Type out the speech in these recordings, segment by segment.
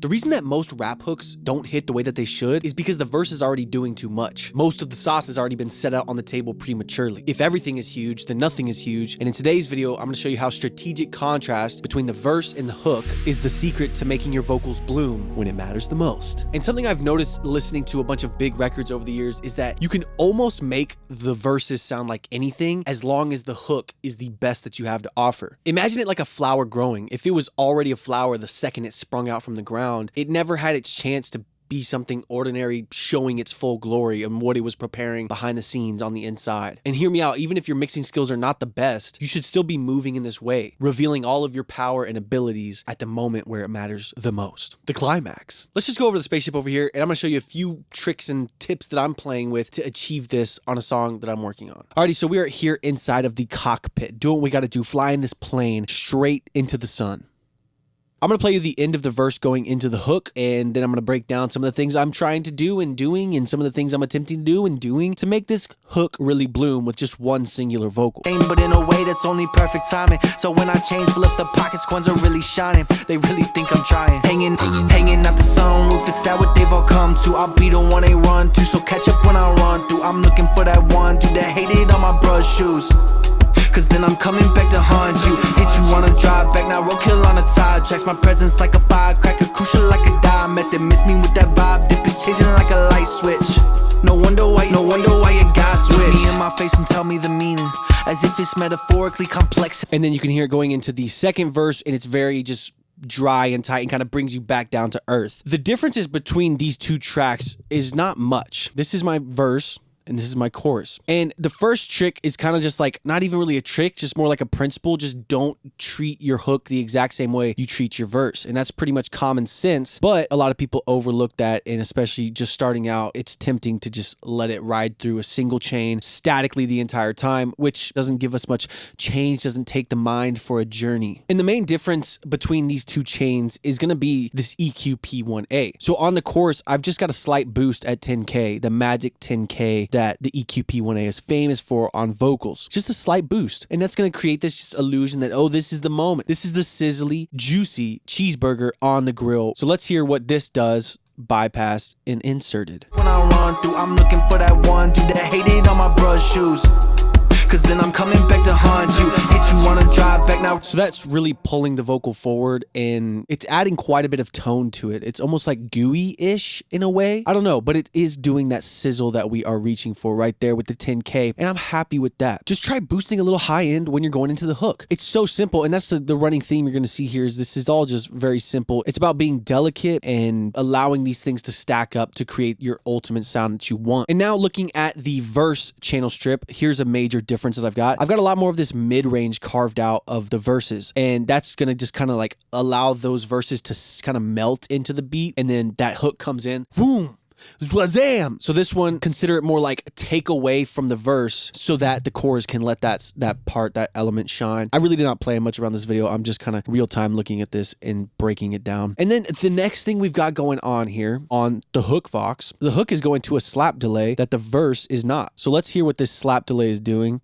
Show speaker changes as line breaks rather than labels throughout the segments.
The reason that most rap hooks don't hit the way that they should is because the verse is already doing too much. Most of the sauce has already been set out on the table prematurely. If everything is huge, then nothing is huge. And in today's video, I'm gonna show you how strategic contrast between the verse and the hook is the secret to making your vocals bloom when it matters the most. And something I've noticed listening to a bunch of big records over the years is that you can almost make the verses sound like anything as long as the hook is the best that you have to offer. Imagine it like a flower growing. If it was already a flower the second it sprung out from the ground, it never had its chance to be something ordinary, showing its full glory and what it was preparing behind the scenes on the inside. And hear me out, even if your mixing skills are not the best, you should still be moving in this way, revealing all of your power and abilities at the moment where it matters the most. The climax. Let's just go over the spaceship over here, and I'm gonna show you a few tricks and tips that I'm playing with to achieve this on a song that I'm working on. Alrighty, so we are here inside of the cockpit, doing what we gotta do, flying this plane straight into the sun. I'm going to play you the end of the verse going into the hook, and then I'm going to break down some of the things I'm trying to do and doing, and some of the things I'm attempting to do and doing to make this hook really bloom with just one singular vocal.
But in a way that's only perfect timing. So when I change, fill up the pockets, coins are really shining. They really think I'm trying. Hanging out the sunroof, it's sad what they've all come to. I'll be the one they run to, so catch up when I run through. I'm looking for that one dude that hated on my brush shoes. Cause then I'm coming back to haunt you. Hit you on a drive back, now roadkill on a tide. Tracks my presence like a firecracker, crucial like a dime. Method miss me with that vibe, dip is changing like a light switch. No wonder why you got switched. Look me in my face and tell me the meaning, as if it's metaphorically complex.
And then you can hear it going into the second verse, and it's very just dry and tight and kind of brings you back down to earth. The differences between these two tracks is not much. This is my verse, and this is my chorus. And the first trick is kind of just like, not even really a trick, just more like a principle. Just don't treat your hook the exact same way you treat your verse. And that's pretty much common sense, but a lot of people overlook that, and especially just starting out, it's tempting to just let it ride through a single chain statically the entire time, which doesn't give us much change, doesn't take the mind for a journey. And the main difference between these two chains is gonna be this EQ P1A. So on the chorus, I've just got a slight boost at 10K, the magic 10K that the EQ P1A is famous for on vocals. Just a slight boost. And that's going to create this just illusion that, oh, this is the moment. This is the sizzly, juicy cheeseburger on the grill. So let's hear what this does, bypassed and inserted.
When I run through, I'm looking for that one dude that hated on my brush shoes. Cause then I'm coming back to haunt you. Hit you on a drive back now.
So that's really pulling the vocal forward, and it's adding quite a bit of tone to it. It's almost like gooey-ish in a way. I don't know, but it is doing that sizzle that we are reaching for right there with the 10K, and I'm happy with that. Just try boosting a little high end when you're going into the hook. It's so simple, and that's the running theme you're gonna see here is this is all just very simple. It's about being delicate and allowing these things to stack up to create your ultimate sound that you want. And now looking at the verse channel strip, here's a major difference that I've got a lot more of this mid-range carved out of the verses, and that's gonna just kind of like allow those verses to kind of melt into the beat, and then that hook comes in, boom, zwazam. So this one, consider it more like take away from the verse so that the chorus can let that element shine. I really did not play much around this video. I'm just kind of real time looking at this and breaking it down. And then the next thing we've got going on here on the hook Vox, the hook is going to a slap delay that the verse is not. So let's hear what this slap delay is doing.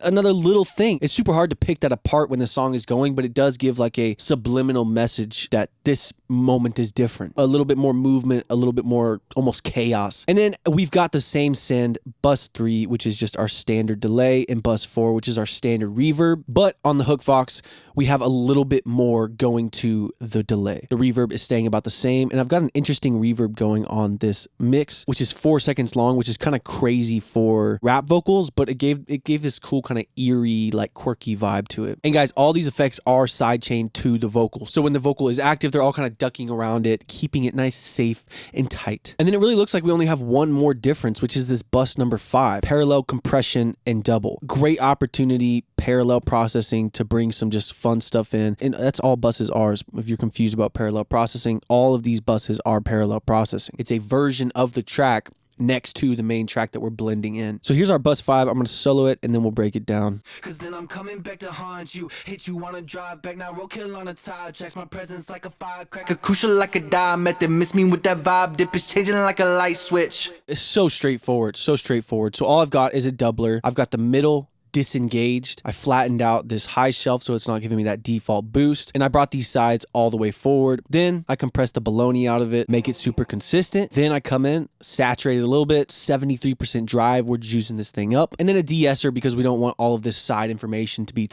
Another little thing. It's super hard to pick that apart when the song is going, but it does give like a subliminal message that this moment is different. A little bit more movement, a little bit more almost chaos. And then we've got the same send, bus 3, which is just our standard delay, and bus 4, which is our standard reverb. But on the hook Vox, we have a little bit more going to the delay. The reverb is staying about the same, and I've got an interesting reverb going on this mix, which is 4 seconds long, which is kind of crazy for rap vocals, but it gave this cool kind of eerie, like quirky vibe to it. And guys, all these effects are sidechained to the vocal. So when the vocal is active, they're all kind of ducking around it, keeping it nice, safe, and tight. And then it really looks like we only have one more difference, which is this bus number 5, parallel compression and double. Great opportunity, parallel processing to bring some just fun stuff in. And that's all buses are. If you're confused about parallel processing, all of these buses are parallel processing. It's a version of the track next to the main track that we're blending in. So here's our bus 5. I'm gonna solo it and then we'll break it down.
Cause then I'm coming back to haunt you. Hit you on a drive back, now roadkill on a tide. Tracks my presence like a firecracker, crucial like a dime. Method miss me with that vibe, dip is changing like a light switch.
It's so straightforward, so straightforward. So all I've got is a doubler. I've got the middle disengaged. I flattened out this high shelf so it's not giving me that default boost. And I brought these sides all the way forward. Then I compressed the baloney out of it, make it super consistent. Then I come in, saturate it a little bit, 73% drive. We're juicing this thing up. And then a de-esser because we don't want all of this side information to be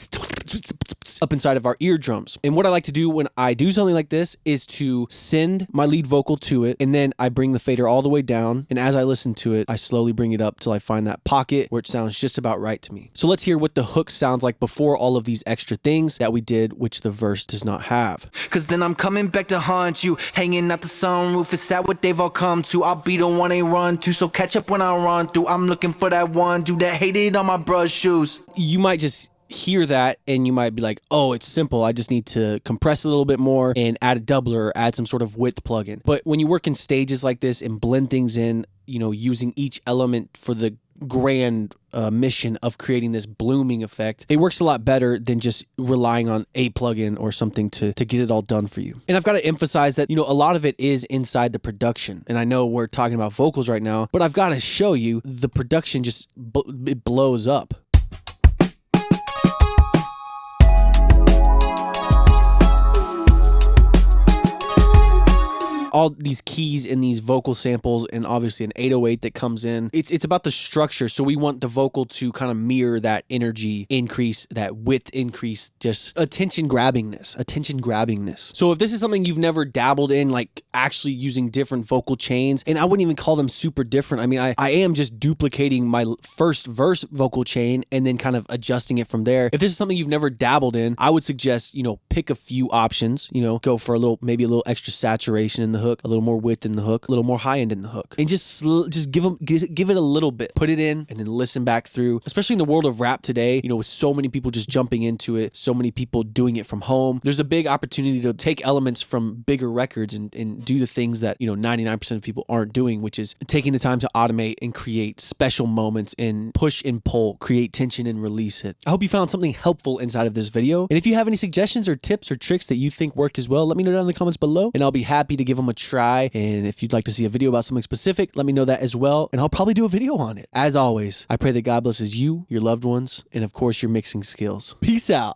up inside of our eardrums. And what I like to do when I do something like this is to send my lead vocal to it, and then I bring the fader all the way down. And as I listen to it, I slowly bring it up till I find that pocket where it sounds just about right to me. So let's hear what the hook sounds like before all of these extra things that we did, which the verse does not have.
Cause then I'm coming back to haunt you, hanging out the sunroof, it's sad what they've all come to. I'll be the one they run to, so catch up when I run through. I'm looking for that one dude that hated on my brush shoes.
You might just hear that and you might be like, oh, it's simple. I just need to compress a little bit more and add a doubler or add some sort of width plugin. But when you work in stages like this and blend things in, you know, using each element for the grand mission of creating this blooming effect, it works a lot better than just relying on a plugin or something to get it all done for you. And I've got to emphasize that, you know, a lot of it is inside the production. And I know we're talking about vocals right now, but I've got to show you the production just it blows up. All these keys in these vocal samples and obviously an 808 that comes in. It's about the structure. So we want the vocal to kind of mirror that energy increase, that width increase, just attention grabbingness. So if this is something you've never dabbled in, like actually using different vocal chains, and I wouldn't even call them super different. I mean, I am just duplicating my first verse vocal chain and then kind of adjusting it from there. If this is something you've never dabbled in, I would suggest, you know, pick a few options, you know, go for a little, maybe a little extra saturation in the hook, a little more width in the hook, a little more high end in the hook, and just give it a little bit, put it in, and then listen back through. Especially in the world of rap today, you know, with so many people just jumping into it, so many people doing it from home, there's a big opportunity to take elements from bigger records and do the things that, you know, 99% of people aren't doing, which is taking the time to automate and create special moments and push and pull, create tension and release it. I hope you found something helpful inside of this video. And if you have any suggestions or tips or tricks that you think work as well, let me know down in the comments below, and I'll be happy to give them a try. And if you'd like to see a video about something specific, let me know that as well, and I'll probably do a video on it. As always, I pray that God blesses you, your loved ones, and of course your mixing skills. Peace out.